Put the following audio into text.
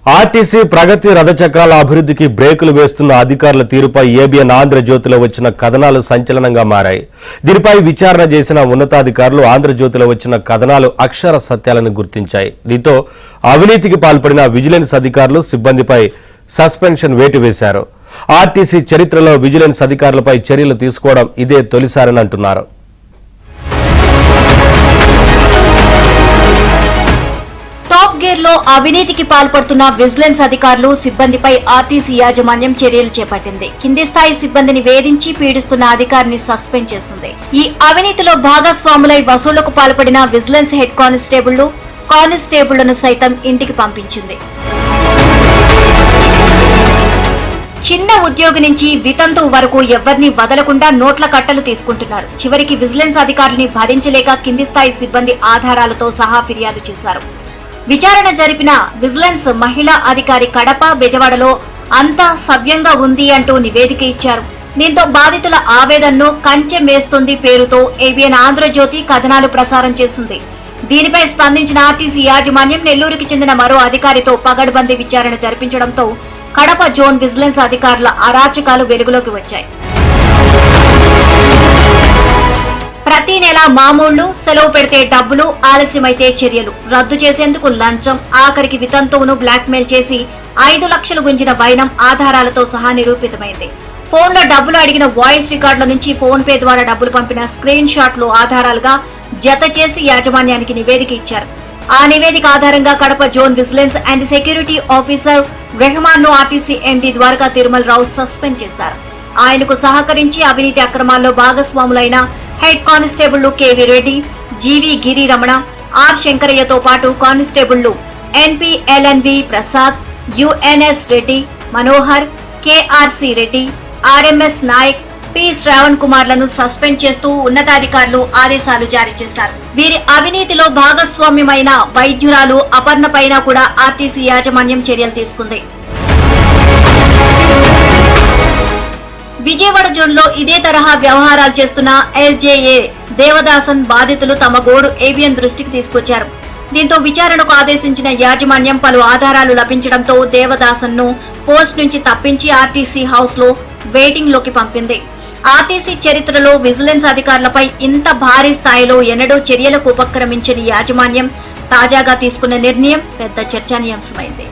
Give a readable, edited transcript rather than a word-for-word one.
RTC ప్రగతి రథచక్రాల అభివృద్ధికి బ్రేకులు వేస్తున్న అధికారుల తీరుపై ఏబిఎన్ ఆంధ్రజ్యోతిలో వచ్చిన కథనాలు సంచలనంగా మారాయి. దీనిపై విచారణ చేసిన ఉన్నతాధికారులు ఆంధ్రజ్యోతిలో వచ్చిన కథనాలు అక్షర సత్యాలను గుర్తించాయి. దీంతో అవినీతికి పాల్పడిన విజిలెన్స్ అధికారులు సిబ్బందిపై సస్పెన్షన్ వేటు వేశారు. ఆర్టీసీ చరిత్రలో విజిలెన్స్ అధికారులపై చర్యలు తీసుకోవడం ఇదే తొలిసారని అంటున్నారు. టాప్ గేర్ లో అవినీతికి పాల్పడుతున్న విజిలెన్స్ అధికారులు సిబ్బందిపై ఆర్టీసీ యాజమాన్యం చర్యలు చేపట్టింది. కింది స్థాయి సిబ్బందిని వేధించి పీడిస్తున్న అధికారిని సస్పెండ్ చేసింది. ఈ అవినీతిలో భాగస్వాములై వసూళ్లకు పాల్పడిన విజిలెన్స్ హెడ్ కానిస్టేబుళ్లను సైతం ఇంటికి పంపించింది. చిన్న ఉద్యోగి నుంచి వితంతు వరకు ఎవరిని వదలకుండా నోట్ల కట్టలు తీసుకుంటున్నారు. చివరికి విజిలెన్స్ అధికారుల్ని భరించలేక కింది స్థాయి సిబ్బంది ఆధారాలతో సహా ఫిర్యాదు చేశారు. విచారణ జరిపిన విజిలెన్స్ మహిళా అధికారి కడప, బెజవాడలో అంతా సవ్యంగా ఉంది అంటూ నివేదిక ఇచ్చారు. దీంతో బాధితుల ఆవేదనను కంచె మేస్తుంది పేరుతో ఏబిఎన్ ఆంధ్రజ్యోతి కథనాలు ప్రసారం చేసింది. దీనిపై స్పందించిన ఆర్టీసీ యాజమాన్యం నెల్లూరుకి చెందిన మరో అధికారితో పగడ్బందీ విచారణ జరిపించడంతో కడప జోన్ విజిలెన్స్ అధికారుల అరాచకాలు వెలుగులోకి వచ్చాయి. ప్రతి నెల మామూళ్లు, సెలవు పెడితే డబ్బులు, ఆలస్యమైతే చర్యలు, రద్దు చేసేందుకు లంచం, ఆఖరికి వితంతువును బ్లాక్మెయిల్ చేసి 5 లక్షలు గుంజిన వైనం ఆధారాలతో సహా నిరూపితమైంది. ఫోన్లో డబ్బులు అడిగిన వాయిస్ రికార్డుల నుంచి ఫోన్ పే ద్వారా డబ్బులు పంపిన స్క్రీన్ షాట్లు ఆధారాలుగా జత చేసి యాజమాన్యానికి నివేదిక ఇచ్చారు. ఆ నివేదిక ఆధారంగా Kadapa zone vigilance and security officer Rehman ను RTC MD Dwaraka Tirumala Rao suspend చేశారు. ఆయనకు సహకరించి అవినీతి అక్రమాల్లో భాగస్వాములైన హెడ్ కానిస్టేబుళ్లు KV Reddy, GV Giri Ramana, R శంకరయ్యతో పాటు కానిస్టేబుళ్లు NPLNV Prasad, UNS Reddy, Manohar, KRC Reddy, RMS Naik, P Shravan కుమార్లను సస్పెండ్ చేస్తూ ఉన్నతాధికారులు ఆదేశాలు జారీ చేశారు. వీరి అవినీతిలో భాగస్వామ్యమైన వైద్యురాలు అపర్ణ పైన కూడా ఆర్టీసీ యాజమాన్యం చర్యలు తీసుకుంది. విజయవాడ జోన్లో ఇదే తరహా వ్యవహారాలు చేస్తున్న ఎస్జేఏ దేవదాసన్ బాధితులు తమ గోడు ఏబిఎన్ దృష్టికి తీసుకొచ్చారు. దీంతో విచారణకు ఆదేశించిన యాజమాన్యం పలు ఆధారాలు లభించడంతో దేవదాసన్ ను పోస్ట్ నుంచి తప్పించి ఆర్టీసీ హౌస్ లో వెయిటింగ్ లోకి పంపింది. ఆర్టీసీ చరిత్రలో విజిలెన్స్ అధికారులపై ఇంత భారీ స్థాయిలో ఎన్నడూ చర్యలకు ఉపక్రమించని యాజమాన్యం తాజాగా తీసుకున్న నిర్ణయం పెద్ద చర్చనీయాంశమైంది.